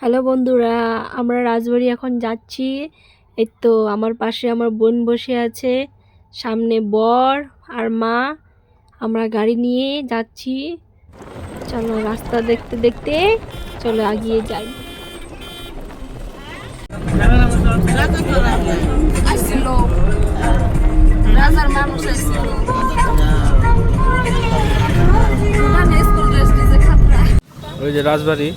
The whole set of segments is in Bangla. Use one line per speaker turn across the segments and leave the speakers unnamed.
হ্যালো বন্ধুরা, আমরা রাজবাড়ি এখন যাচ্ছি। এই তো আমার পাশে আমার বোন বসে আছে, সামনে বর আর মা। আমরা গাড়ি নিয়ে যাচ্ছি। চলো রাস্তা দেখতে দেখতে চলো এগিয়ে যাই।
ওই যে রাজবাড়ি,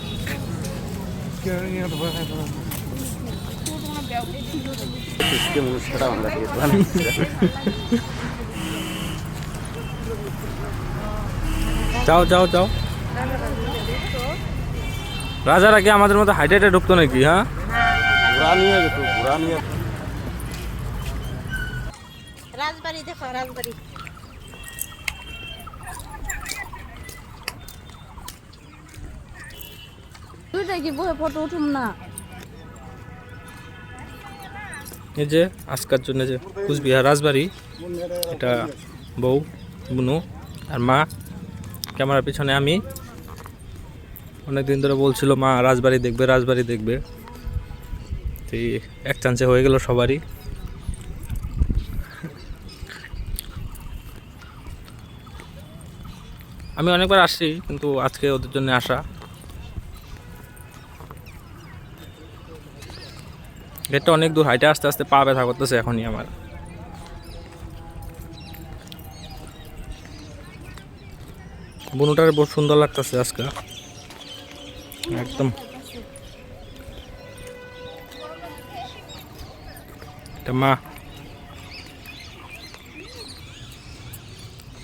যাও যাও যাও। রাজারা কি আমাদের মতো হাইটে হাইটে ঢুকতো নাকি? হ্যাঁ,
রাজবাড়ি দেখো, রাজবাড়ি। দুইটা কি বই ফটো উঠুম না?
এই যে আজকের জন্য যে কুচবিহার রাজবাড়ি, এটা বউ, বুনু আর মা। ক্যামেরার পিছনে আমি। অনেকদিন ধরে বলছিল মা রাজবাড়ি দেখবে, রাজবাড়ি দেখবে। তো এক চান্সে হয়ে গেল সবারই। আমি অনেকবার আসছি, কিন্তু আজকে ওদের জন্য আসা। গেটটা অনেক দূর, হাইটে আস্তে আস্তে পা ব্যথা করতেছে এখনই আমার। বুনুটার বহুত সুন্দর লাগতেছে আজকে, একদম। এটা মা।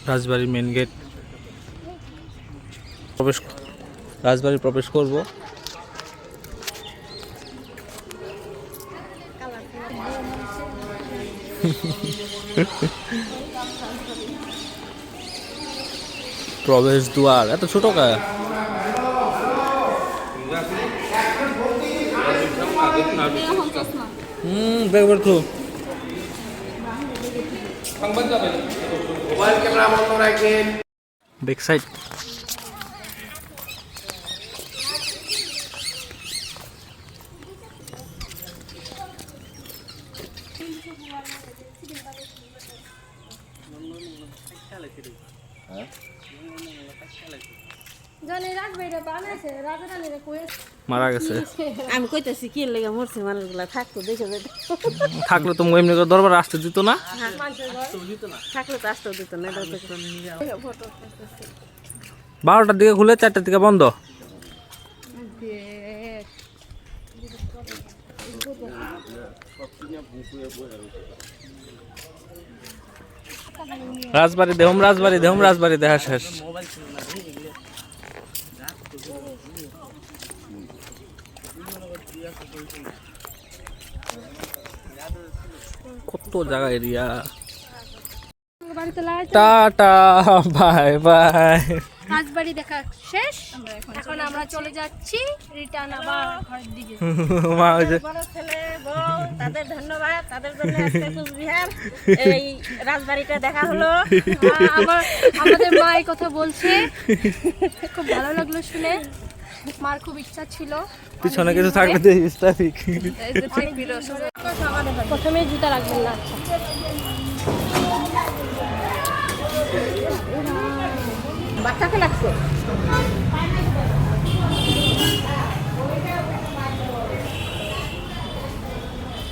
রাজবাড়ির মেন গেট রাজবাড়ি প্রবেশ করব। প্রবেশ দুয়ার এত ছোট কা? দেখবার তো ব্যাক সাইড। মারা গেছে।
আমি কইতেছি কি লেগে মরছে মানুষগুলা, থাকতো দেখে যেত।
থাকলে তো এমনি করে দরবার আসতে দিত না।
থাকলে তো আসতেও দিত না।
12টার দিকে খুলে 4টার দিকে বন্ধ। রাজবাড়ি দেহম, রাজবাড়ি দেহম, রাজবাড়ি দেখা শেষ। কত জায়গা এরিয়া। Tata, bye bye.
রাজবাড়ি দেখা শেষ, এখন আমরা চলে যাচ্ছি রিটার্ন আবার ঘরের দিকে।
মা ওই যে
বড় ছেলে বউ, তাদের ধন্যবাদ, তাদের জন্য আজকে কুচবিহার এই রাজবাড়িটা দেখা হলো।
আমাদের মা এই কথা বলছে, খুব ভালো লাগলো শুনে। মার খুব ইচ্ছা ছিল
পিছনে কিছু থাকলে দেখিস ট্রাফিক।
প্রথমে জুতা রাখবেন না। আচ্ছা,
বাচ্চাকে লাগছে।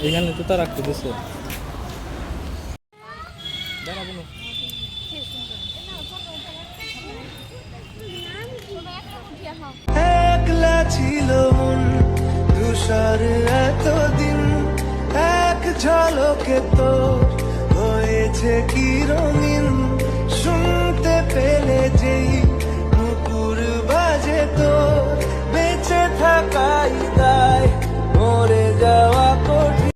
এখানে জুতা রাখতে দিছে।
একলা ছিল মন তুষার এতদিন, এক ঝলকে তোর হয়েছে কি রঙিন।